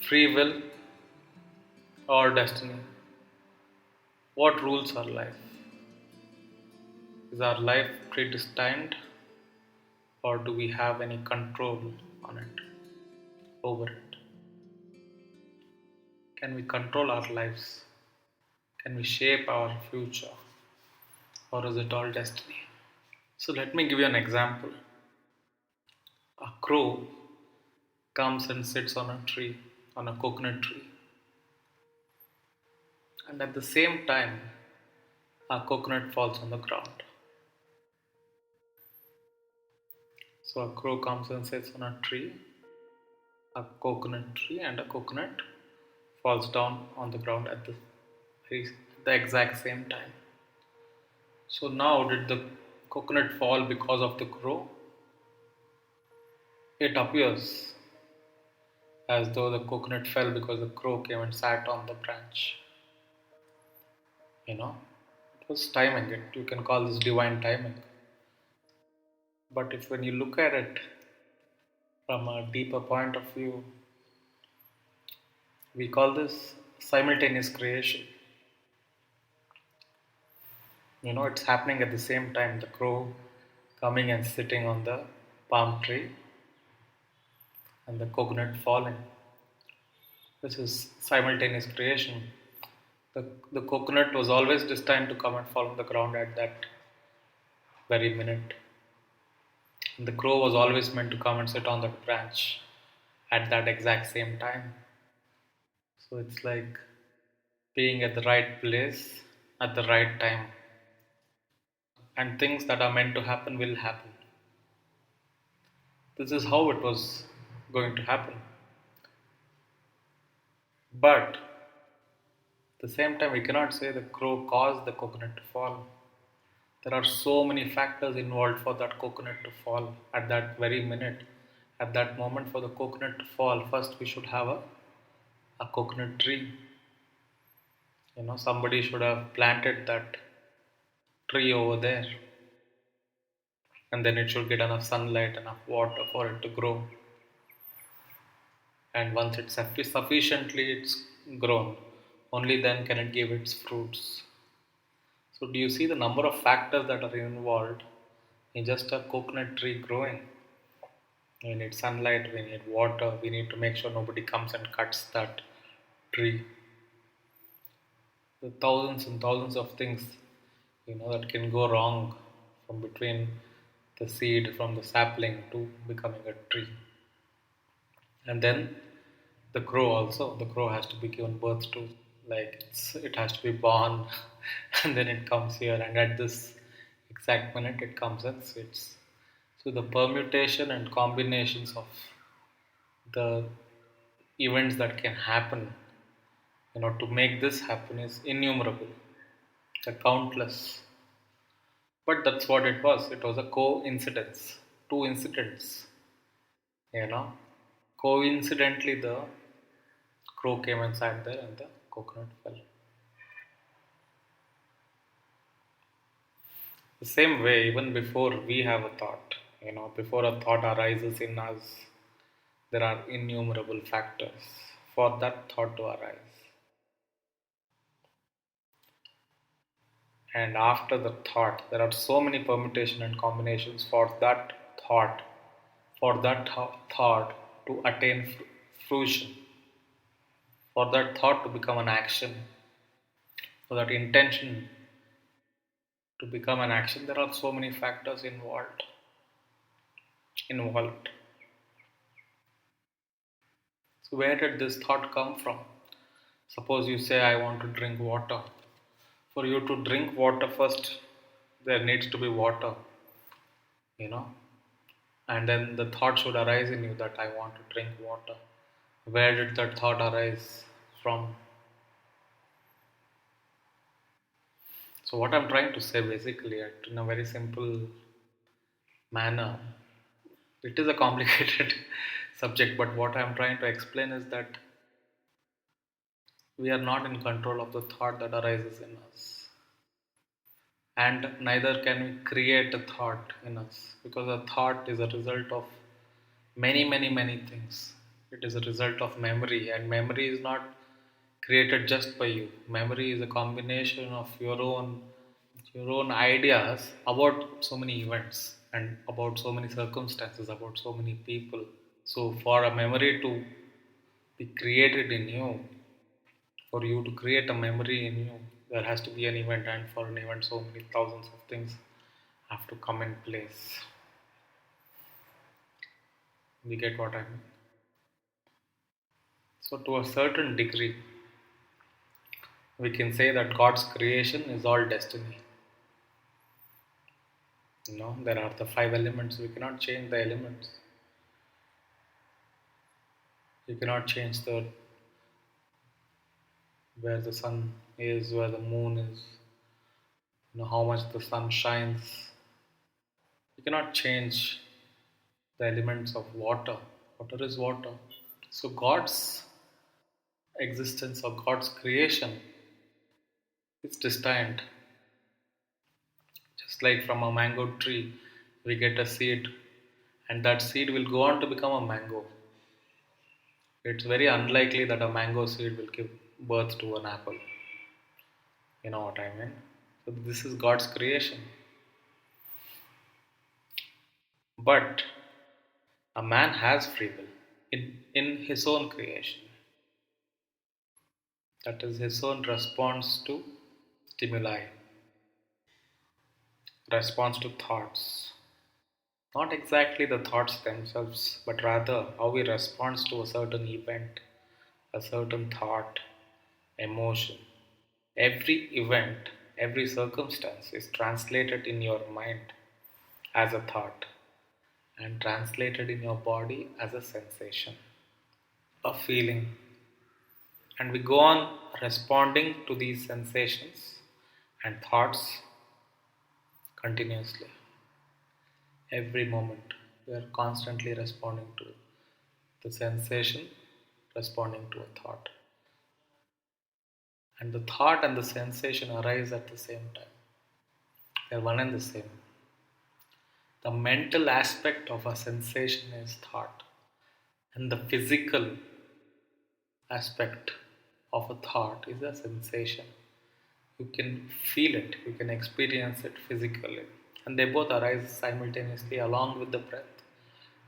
free will or destiny? What rules our life? Is our life predestined or do we have any control on it, over it? Can we control our lives? Can we shape our future or is it all destiny? So let me give you an example. A crow comes and sits on a tree, on a coconut tree, and at the same time, a coconut falls on the ground. So a crow comes and sits on a tree, a coconut tree, and a coconut falls down on the ground at the exact same time. So now, did the coconut fall because of the crow? It appears as though the coconut fell because the crow came and sat on the branch. You know, it was timing. You can call this divine timing. But if when you look at it from a deeper point of view, we call this simultaneous creation. It's happening at the same time. The crow coming and sitting on the palm tree and the coconut falling. This is simultaneous creation. The coconut was always destined to come and fall on the ground at that very minute. And the crow was always meant to come and sit on that branch at that exact same time. So it's like being at the right place at the right time. And things that are meant to happen will happen. This is how it was going to happen. But at the same time, we cannot say the crow caused the coconut to fall. There are so many factors involved for that coconut to fall at that very minute. At that moment, for the coconut to fall, first we should have a coconut tree. Somebody should have planted that tree over there. And then it should get enough sunlight, enough water for it to grow. And once it's sufficiently it's grown, only then can it give its fruits. So do you see the number of factors that are involved in just a coconut tree growing? We need sunlight, we need water, we need to make sure nobody comes and cuts that tree. The thousands and thousands of things that can go wrong from between the seed from the sapling to becoming a tree. And then the crow has to be given birth to, like it has to be born and then it comes here and at this exact minute it comes and sits. So the permutation and combinations of the events that can happen to make this happen is innumerable. They're countless. But that's what it was. It was a coincidence. Two incidents. Coincidentally the crow came and sat there and the coconut fell. The same way, even before we have a thought, before a thought arises in us, there are innumerable factors for that thought to arise. And after the thought, there are so many permutation and combinations for that thought, thought to attain fruition, for that thought to become an action, for that intention to become an action. There are so many factors involved. So where did this thought come from? Suppose you say, I want to drink water. For you to drink water first, there needs to be water, and then the thought should arise in you that I want to drink water. Where did that thought arise from? So what I'm trying to say basically in a very simple manner, it is a complicated subject, but what I'm trying to explain is that we are not in control of the thought that arises in us. And neither can we create a thought in us, because a thought is a result of many, many, many things. It is a result of memory, and memory is not created just by you. Memory is a combination of your own ideas about so many events and about so many circumstances, about so many people. So, for a memory to be created in you, for you to create a memory in you, there has to be an event, and for an event, so many thousands of things have to come in place. We get what I mean? So, to a certain degree, we can say that God's creation is all destiny. There are the five elements. We cannot change the elements. You cannot change the where the sun is, where the moon is, how much the sun shines. You cannot change the elements of water. Water is water. So God's existence or God's creation is destined. Just like from a mango tree, we get a seed, and that seed will go on to become a mango. It's very unlikely that a mango seed will give birth to an apple. You know what I mean? So this is God's creation. But a man has free will in his own creation. That is his own response to stimuli, response to thoughts. Not exactly the thoughts themselves, but rather how he responds to a certain event, a certain thought, emotion. Every event, every circumstance is translated in your mind as a thought and translated in your body as a sensation, a feeling. And we go on responding to these sensations and thoughts continuously. Every moment, we are constantly responding to the sensation, responding to a thought. And the thought and the sensation arise at the same time. They are one and the same. The mental aspect of a sensation is thought, and the physical aspect of a thought is a sensation. You can feel it, you can experience it physically, and they both arise simultaneously along with the breath,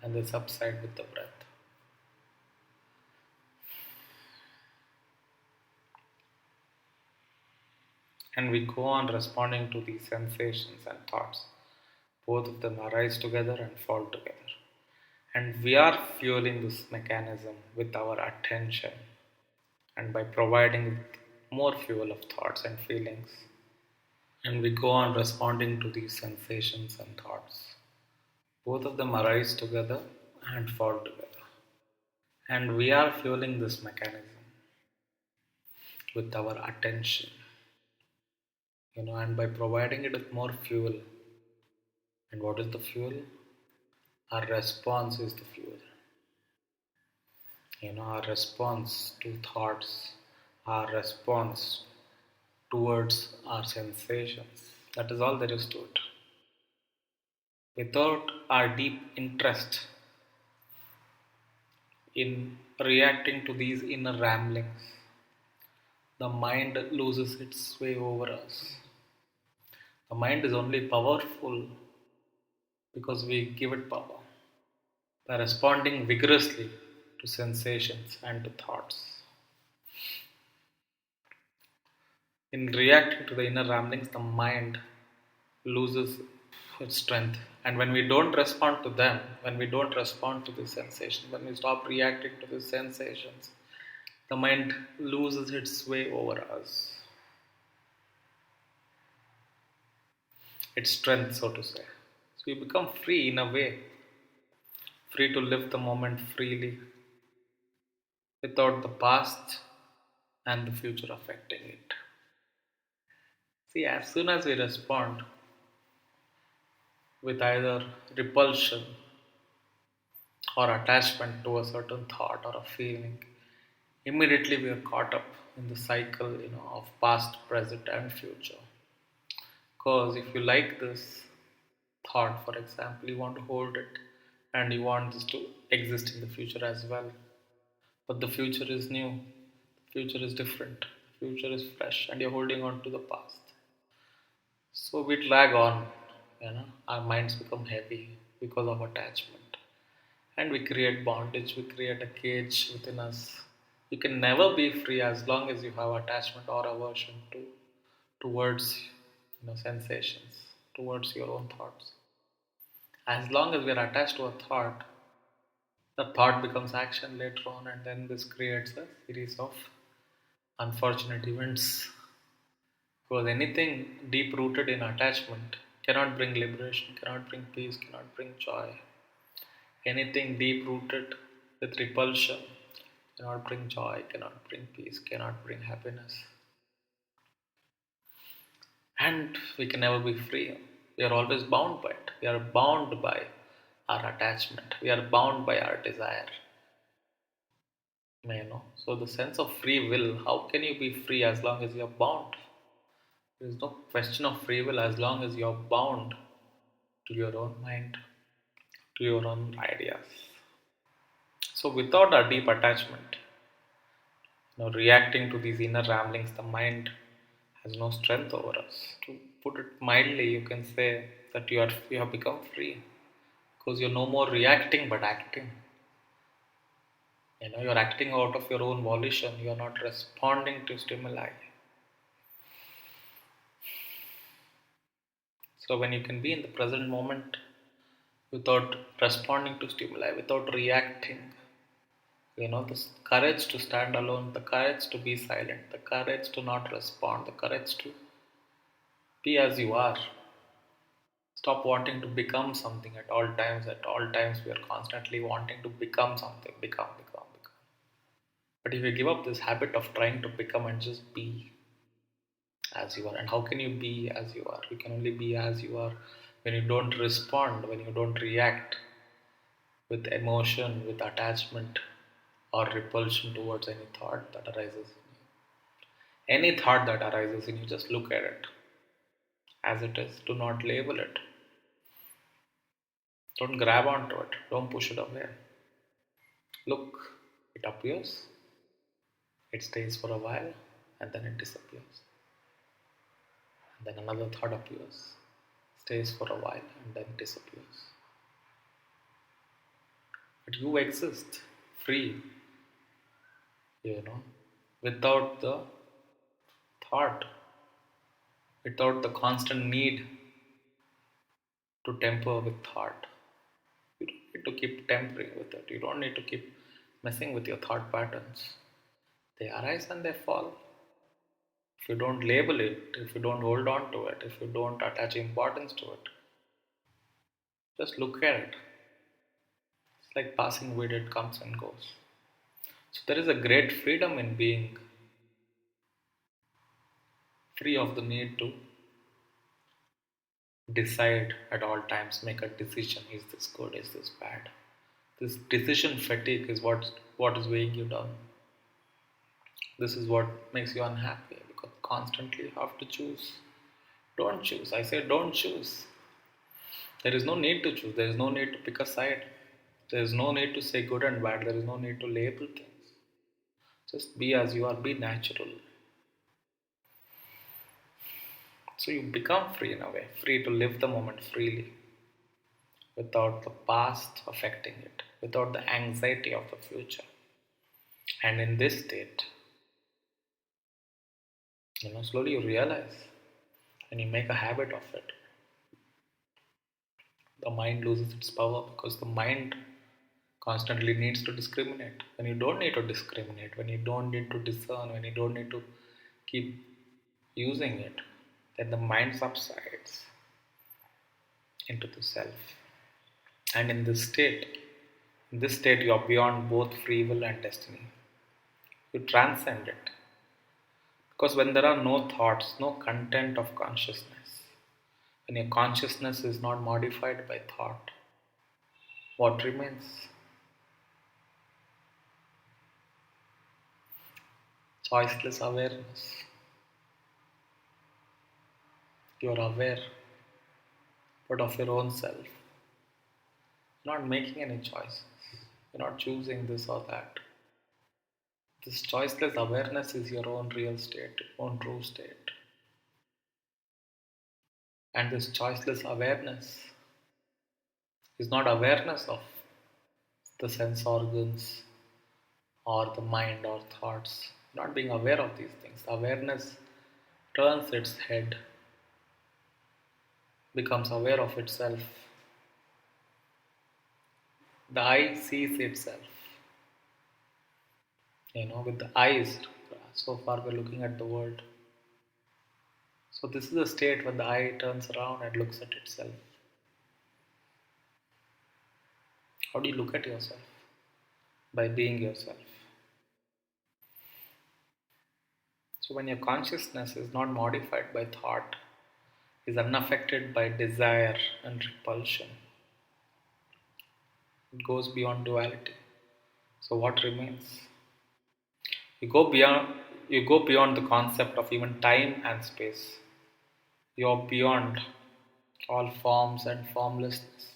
and they subside with the breath. And we go on responding to these sensations and thoughts. Both of them arise together and fall together. And we are fueling this mechanism with our attention and by providing more fuel of thoughts and feelings. And we go on responding to these sensations and thoughts. Both of them arise together and fall together. And we are fueling this mechanism with our attention, and by providing it with more fuel. And what is the fuel? Our response is the fuel. Our response to thoughts, our response towards our sensations. That is all there is to it. Without our deep interest in reacting to these inner ramblings, the mind loses its sway over us. The mind is only powerful because we give it power by responding vigorously to sensations and to thoughts. In reacting to the inner ramblings, the mind loses its strength. And when we don't respond to them, when we don't respond to the sensations, when we stop reacting to the sensations, the mind loses its sway over us. Its strength, so to say. So we become free in a way, free to live the moment freely, without the past and the future affecting it. See, as soon as we respond with either repulsion or attachment to a certain thought or a feeling, immediately we are caught up in the cycle, of past, present, and future. Because if you like this thought, for example, you want to hold it and you want this to exist in the future as well. But the future is new, the future is different, the future is fresh, and you're holding on to the past. So we drag on, our minds become heavy because of attachment. And we create bondage, we create a cage within us. You can never be free as long as you have attachment or aversion towards sensations, towards your own thoughts. As long as we are attached to a thought, the thought becomes action later on, and then this creates a series of unfortunate events. Because anything deep rooted in attachment cannot bring liberation, cannot bring peace, cannot bring joy. Anything deep rooted with repulsion cannot bring joy, cannot bring peace, cannot bring happiness. And we can never be free. We are always bound by it. We are bound by our attachment. We are bound by our desire. So the sense of free will, how can you be free as long as you are bound? There is no question of free will as long as you are bound to your own mind, to your own ideas. So without a deep attachment, reacting to these inner ramblings, the mind has no strength over us. To put it mildly, you can say that you have become free because you're no more reacting but acting. You're acting out of your own volition. You're not responding to stimuli. So when you can be in the present moment without responding to stimuli, without reacting, the courage to stand alone, the courage to be silent, the courage to not respond, the courage to be as you are. Stop wanting to become something at all times. At all times, we are constantly wanting to become something, become. But if you give up this habit of trying to become and just be as you are, and how can you be as you are? You can only be as you are when you don't respond, when you don't react with emotion, with attachment or repulsion towards any thought that arises in you. Any thought that arises in you, just look at it as it is. Do not label it. Don't grab onto it. Don't push it away. Look, it appears, it stays for a while, and then it disappears. And then another thought appears, stays for a while, and then disappears. But you exist free, without the thought, without the constant need to temper with thought. You don't need to keep tampering with it. You don't need to keep messing with your thought patterns. They arise and they fall. If you don't label it, if you don't hold on to it, if you don't attach importance to it, just look at it. It's like passing wind, it comes and goes. So there is a great freedom in being free of the need to decide at all times, make a decision. Is this good? Is this bad? This decision fatigue is what is weighing you down. This is what makes you unhappy because constantly you have to choose. Don't choose. I say don't choose. There is no need to choose. There is no need to pick a side. There is no need to say good and bad. There is no need to label things. Just be as you are. Be natural. So you become free in a way. Free to live the moment freely. Without the past affecting it. Without the anxiety of the future. And in this state, slowly you realize and you make a habit of it. The mind loses its power because the mind constantly needs to discriminate. When you don't need to discriminate, when you don't need to discern, when you don't need to keep using it, then the mind subsides into the self. And in this state you are beyond both free will and destiny. You transcend it. Because when there are no thoughts, no content of consciousness, when your consciousness is not modified by thought, what remains? Choiceless awareness. You are aware, but of your own self. You're not making any choices. You're not choosing this or that. This choiceless awareness is your own real state, own true state. And this choiceless awareness is not awareness of the sense organs or the mind or thoughts. Not being aware of these things. Awareness turns its head, becomes aware of itself. The eye sees itself. With the eyes, so far we're looking at the world. So this is a state when the eye turns around and looks at itself. How do you look at yourself? By being yourself. So when your consciousness is not modified by thought, is unaffected by desire and repulsion, it goes beyond duality. So what remains? You go beyond the concept of even time and space. You're beyond all forms and formlessness.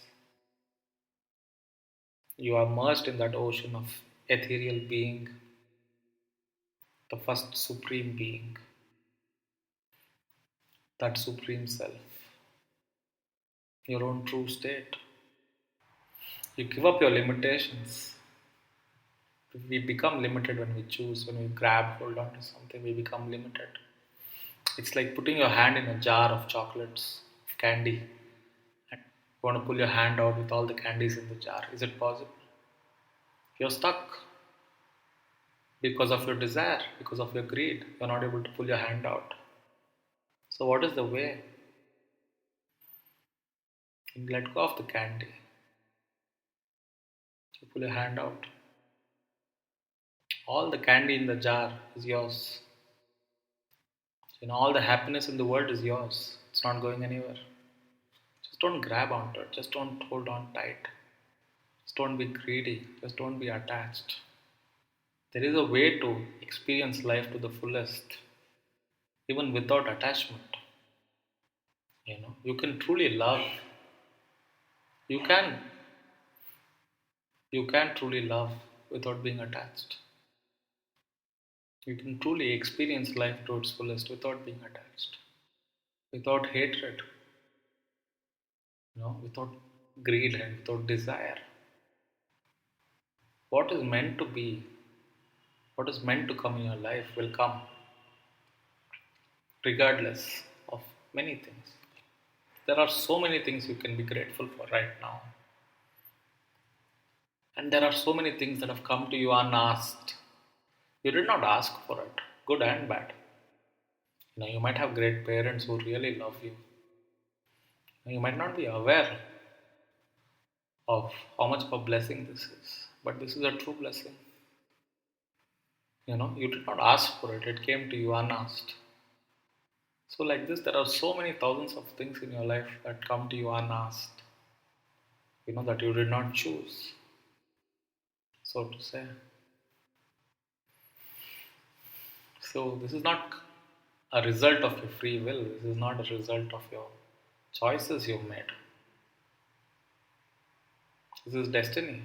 You are immersed in that ocean of ethereal being, the first supreme being, that supreme self, your own true state. You give up your limitations. We become limited when we choose, when we grab hold on to something, we become limited. It's like putting your hand in a jar of chocolates, candy, and you want to pull your hand out with all the candies in the jar. Is it possible? You're stuck because of your desire, because of your greed. You're not able to pull your hand out. So, what is the way? You let go of the candy. You pull your hand out. All the candy in the jar is yours. All the happiness in the world is yours. It's not going anywhere. Just don't grab onto it. Just don't hold on tight. Just don't be greedy. Just don't be attached. There is a way to experience life to the fullest, even without attachment. You can truly love. You can. You can truly love without being attached. You can truly experience life to its fullest without being attached, without hatred, without greed and without desire. What is meant to be, what is meant to come in your life will come regardless of many things. There are so many things you can be grateful for right now. And there are so many things that have come to you unasked. You did not ask for it, good and bad. You might have great parents who really love you. You might not be aware of how much of a blessing this is, but this is a true blessing. You did not ask for it, it came to you unasked. So, like this, there are so many thousands of things in your life that come to you unasked, that you did not choose, so to say. So, this is not a result of your free will, this is not a result of your choices you've made. This is destiny.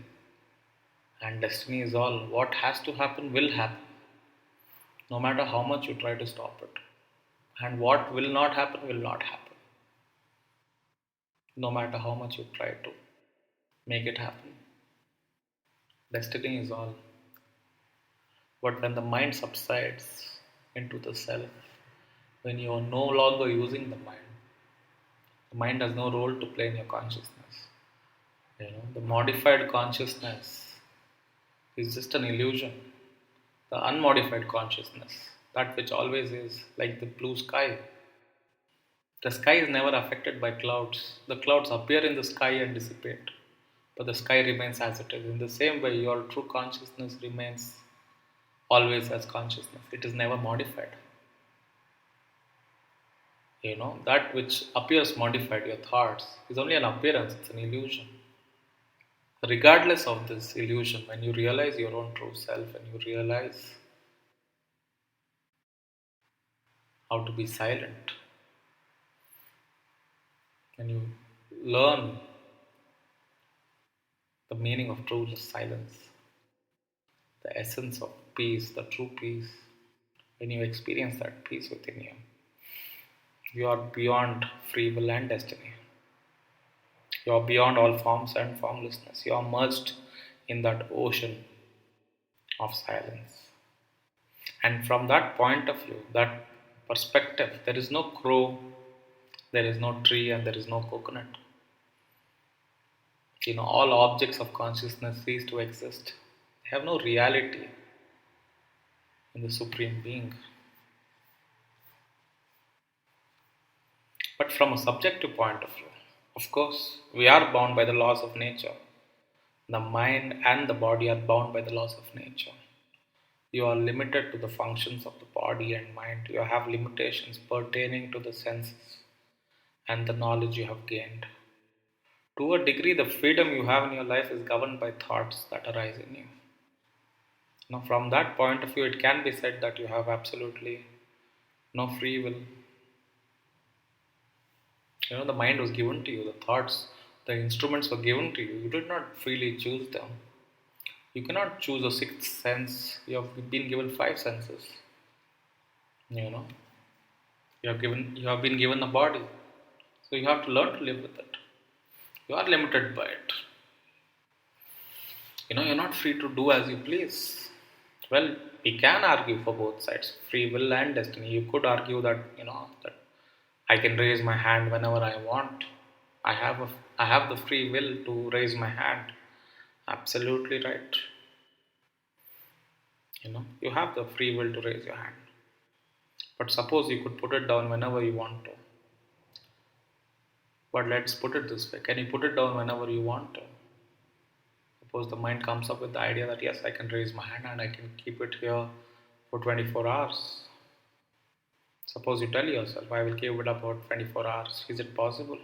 And destiny is all. What has to happen will happen, no matter how much you try to stop it. And what will not happen, no matter how much you try to make it happen. Destiny is all. But when the mind subsides into the self, when you are no longer using the mind has no role to play in your consciousness. The modified consciousness is just an illusion. The unmodified consciousness, that which always is, like the blue sky. The sky is never affected by clouds. The clouds appear in the sky and dissipate, but the sky remains as it is. In the same way, your true consciousness remains always as consciousness. It is never modified. That which appears modified, your thoughts, is only an appearance, it's an illusion. Regardless of this illusion, when you realize your own true self and you realize how to be silent, when you learn the meaning of true silence, the essence of peace, the true peace, when you experience that peace within you, you are beyond free will and destiny. You are beyond all forms and formlessness. You are merged in that ocean of silence. And from that point of view, that perspective, there is no crow, there is no tree, and there is no coconut. All objects of consciousness cease to exist. They have no reality in the Supreme Being. But from a subjective point of view, of course, we are bound by the laws of nature. The mind and the body are bound by the laws of nature. You are limited to the functions of the body and mind. You have limitations pertaining to the senses and the knowledge you have gained. To a degree, the freedom you have in your life is governed by thoughts that arise in you. Now, from that point of view, it can be said that you have absolutely no free will. The mind was given to you, the thoughts, the instruments were given to you. You did not freely choose them. You cannot choose a sixth sense. You have been given five senses. You know, you have been given a body, so you have to learn to live with it. You are limited by it. You're not free to do as you please. Well, we can argue for both sides, free will and destiny. You could argue that that I can raise my hand whenever I want. I have the free will to raise my hand. Absolutely right. You have the free will to raise your hand. But suppose you could put it down whenever you want to. But let's put it this way. Can you put it down whenever you want to? Suppose the mind comes up with the idea that yes, I can raise my hand and I can keep it here for 24 hours. Suppose you tell yourself, I will keep it up for 24 hours. Is it possible?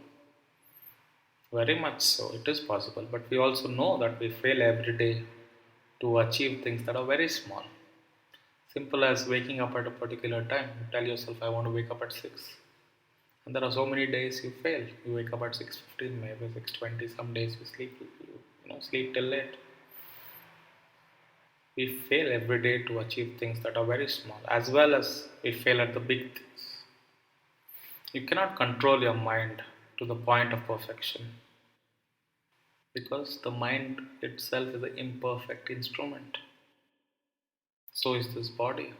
Very much so, it is possible. But we also know that we fail every day to achieve things that are very small. Simple as waking up at a particular time. You tell yourself, I want to wake up at 6. And there are so many days you fail. You wake up at 6:15, maybe 6:20. Some days you sleep till late. We fail every day to achieve things that are very small, as well as we fail at the big things. You cannot control your mind to the point of perfection because the mind itself is an imperfect instrument. So is this body.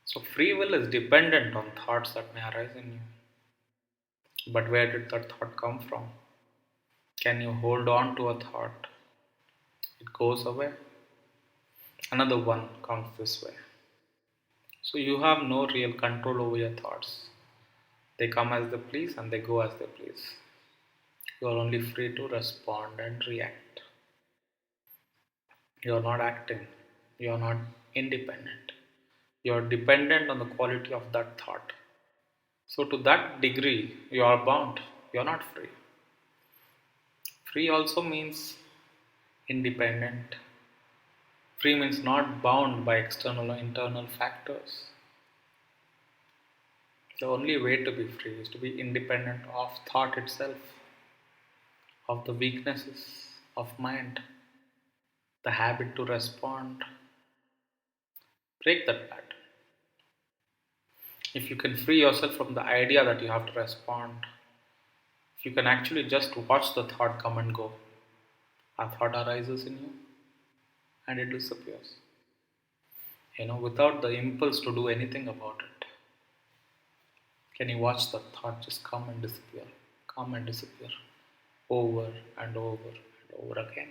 So free will is dependent on thoughts that may arise in you. But where did that thought come from? Can you hold on to a thought? It goes away. Another one comes this way. So you have no real control over your thoughts. They come as they please and they go as they please. You are only free to respond and react. You are not acting. You are not independent. You are dependent on the quality of that thought. So to that degree, you are bound. You are not free. Free also means independent. Free means not bound by external or internal factors. The only way to be free is to be independent of thought itself, of the weaknesses of mind, the habit to respond. Break that pattern. If you can free yourself from the idea that you have to respond, if you can actually just watch the thought come and go, a thought arises in you and it disappears. Without the impulse to do anything about it. Can you watch the thought just come and disappear, over and over and over again?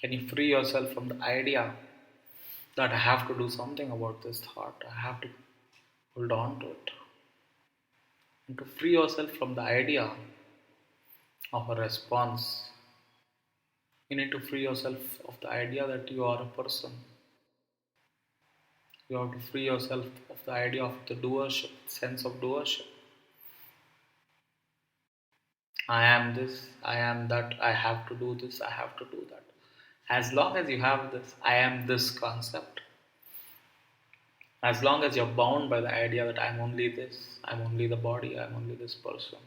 Can you free yourself from the idea that I have to do something about this thought, I have to hold on to it? And to free yourself from the idea of a response, you need to free yourself of the idea that you are a person. You have to free yourself of the idea of the doership, sense of doership. I am this, I am that, I have to do this, I have to do that. As long as you have this, I am this concept, as long as you're bound by the idea that I'm only this, I'm only the body, I'm only this person,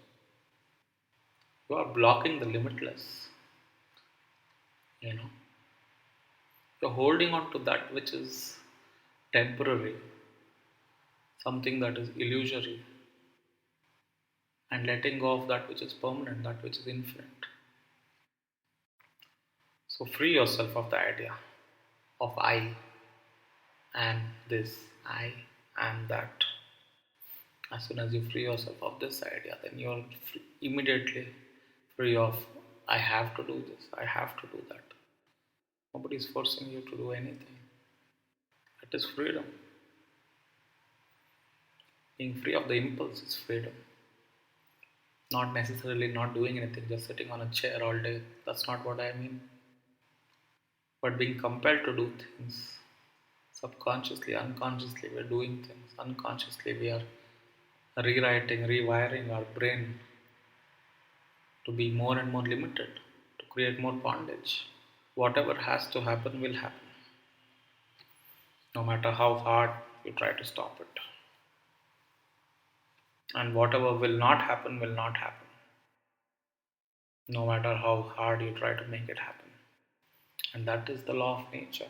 you are blocking the limitless. You know, you're holding on to that which is temporary, something that is illusory, and letting go of that which is permanent, that which is infinite. So free yourself of the idea of I am this, I am that. As soon as you free yourself of this idea, then you're immediately free of I have to do this, I have to do that. Nobody is forcing you to do anything. That is freedom. Being free of the impulse is freedom. Not necessarily not doing anything, just sitting on a chair all day. That's not what I mean. But being compelled to do things subconsciously, unconsciously, we're doing things. Unconsciously, we are rewriting, rewiring our brain to be more and more limited, to create more bondage. Whatever has to happen will happen, no matter how hard you try to stop it. And whatever will not happen will not happen, no matter how hard you try to make it happen. And that is the law of nature.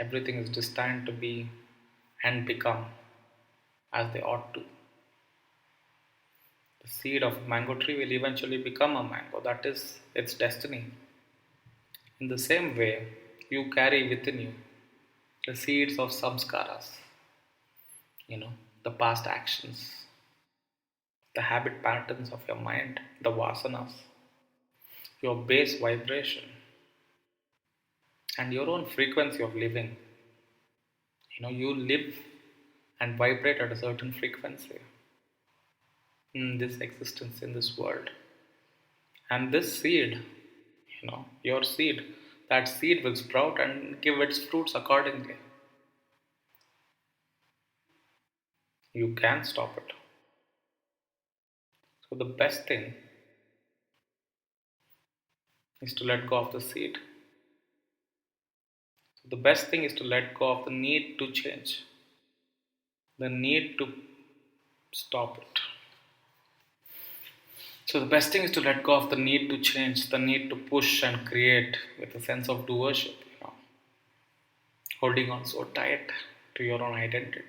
Everything is destined to be and become as they ought to. The seed of a mango tree will eventually become a mango. That is its destiny. In the same way, you carry within you the seeds of samskaras, the past actions, the habit patterns of your mind, the vasanas, your base vibration, and your own frequency of living. You live and vibrate at a certain frequency in this existence, in this world. And this seed, your seed, that seed will sprout and give its fruits accordingly. You can stop it. So the best thing is to let go of the seed. So the best thing is to let go of the need to change, the need to stop it. So the best thing is to let go of the need to change, the need to push and create with a sense of doership, holding on so tight to your own identity.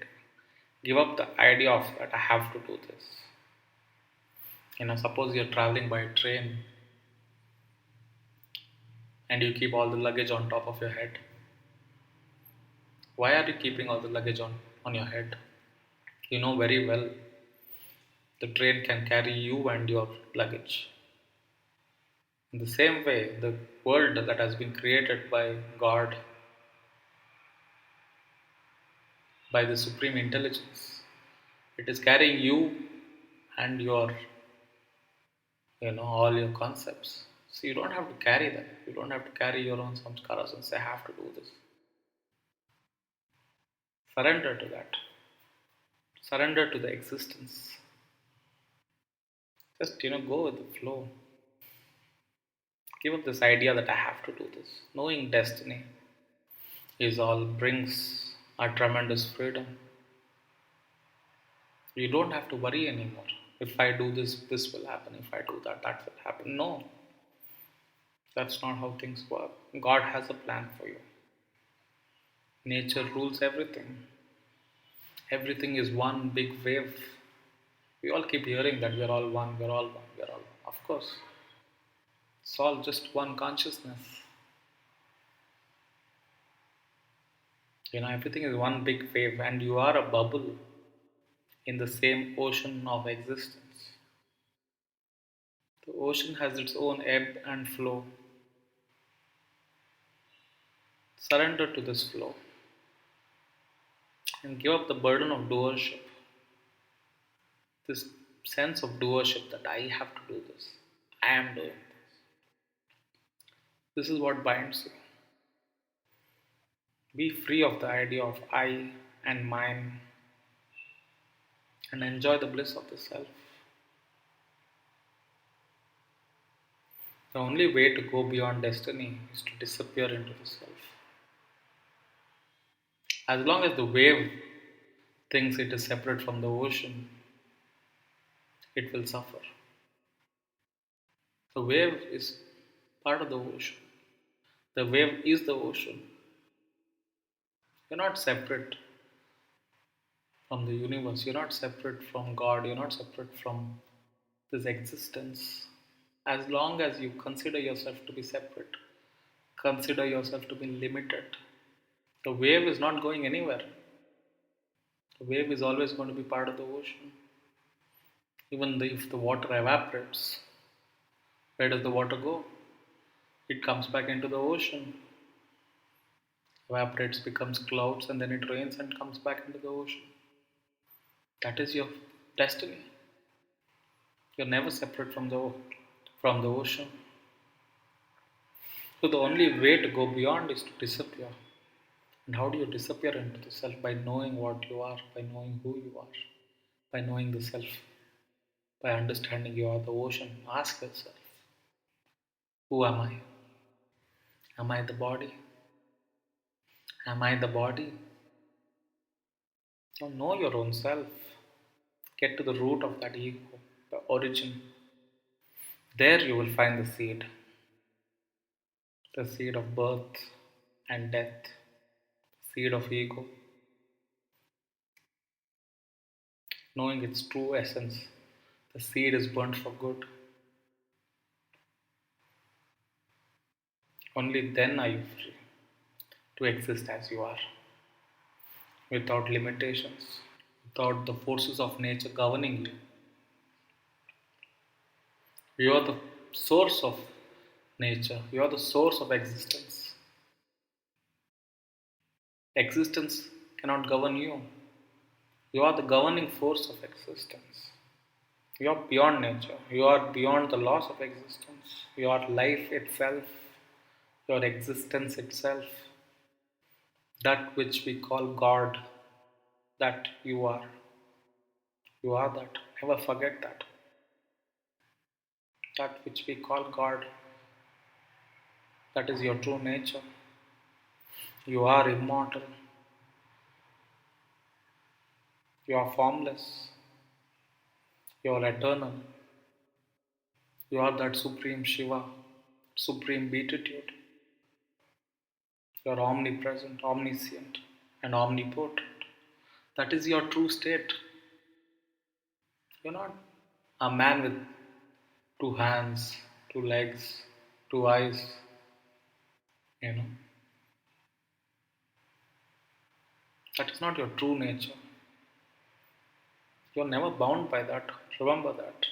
Give up the idea of that I have to do this. Suppose you're traveling by train and you keep all the luggage on top of your head. Why are you keeping all the luggage on your head? You know very well the train can carry you and your luggage. In the same way, the world that has been created by God, by the Supreme Intelligence, it is carrying you and your, all your concepts. So you don't have to carry them. You don't have to carry your own samskaras and say, I have to do this. Surrender to that. Surrender to the existence. Just, go with the flow. Give up this idea that I have to do this. Knowing destiny is all brings a tremendous freedom. You don't have to worry anymore. If I do this, this will happen. If I do that, that will happen. No, that's not how things work. God has a plan for you. Nature rules everything. Everything is one big wave. We all keep hearing that we're all one, we're all one, we're all one. Of course, it's all just one consciousness. Everything is one big wave, and you are a bubble in the same ocean of existence. The ocean has its own ebb and flow. Surrender to this flow and give up the burden of doership. This sense of doership that I have to do this, I am doing this. This is what binds you. Be free of the idea of I and mine and enjoy the bliss of the self. The only way to go beyond destiny is to disappear into the self. As long as the wave thinks it is separate from the ocean, it will suffer. The wave is part of the ocean. The wave is the ocean. You're not separate from the universe. You're not separate from God. You're not separate from this existence. As long as you consider yourself to be separate, consider yourself to be limited, the wave is not going anywhere. The wave is always going to be part of the ocean. Even if the water evaporates, where does the water go? It comes back into the ocean, evaporates, becomes clouds, and then it rains and comes back into the ocean. That is your destiny. You're never separate from the ocean. So the only way to go beyond is to disappear. And how do you disappear into the self? By knowing what you are, by knowing who you are, by knowing the self, by understanding you are the ocean. Ask yourself, who am I? Am I the body? Am I the body? Now know your own self. Get to the root of that ego, the origin. There you will find the seed of birth and death, seed of ego. Knowing its true essence, the seed is burnt for good. Only then are you free to exist as you are, without limitations, without the forces of nature governing you. You are the source of nature, you are the source of existence. Existence cannot govern you. You are the governing force of existence. You are beyond nature. You are beyond the laws of existence. You are life itself, your existence itself, that which we call God, that you are. You are that. Never forget that. That which we call God, that is your true nature. You are immortal. You are formless. You are eternal. You are that supreme Shiva, supreme beatitude. You are omnipresent, omniscient, and omnipotent. That is your true state. You're not a man with two hands, two legs, two eyes, you know. That is not your true nature. You're never bound by that. Remember that.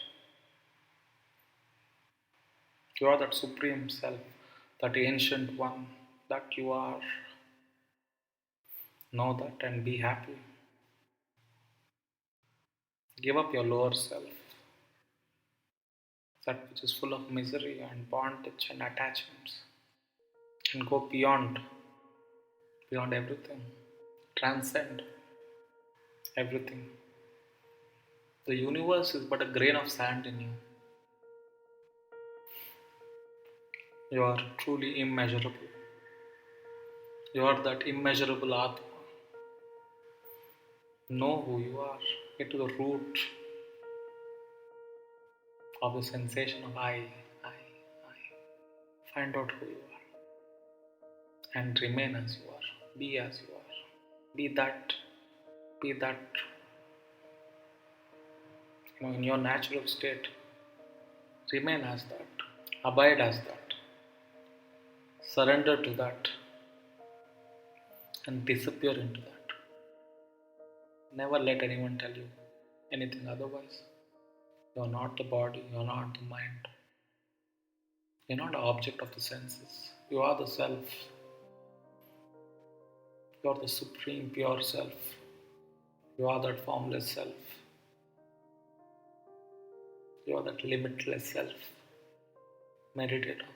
You are that supreme self, that ancient one, that you are. Know that and be happy. Give up your lower self, that which is full of misery and bondage and attachments, and go beyond everything. Transcend everything. The universe is but a grain of sand in you. You are truly immeasurable. You are that immeasurable Atma. Know who you are. Get to the root of the sensation of I. Find out who you are. And remain as you are. Be as you are. Be that. Be that. In your natural state. Remain as that. Abide as that. Surrender to that. And disappear into that. Never let anyone tell you anything otherwise. You are not the body, you are not the mind. You are not an object of the senses. You are the self. You are the supreme pure self. You are that formless self. You are that limitless self. Meditate on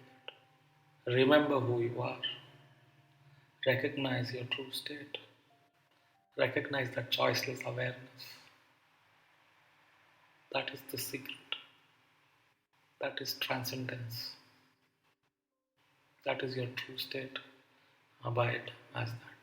that. Remember who you are. Recognize your true state. Recognize that choiceless awareness. That is the secret. That is transcendence. That is your true state. Abide as that.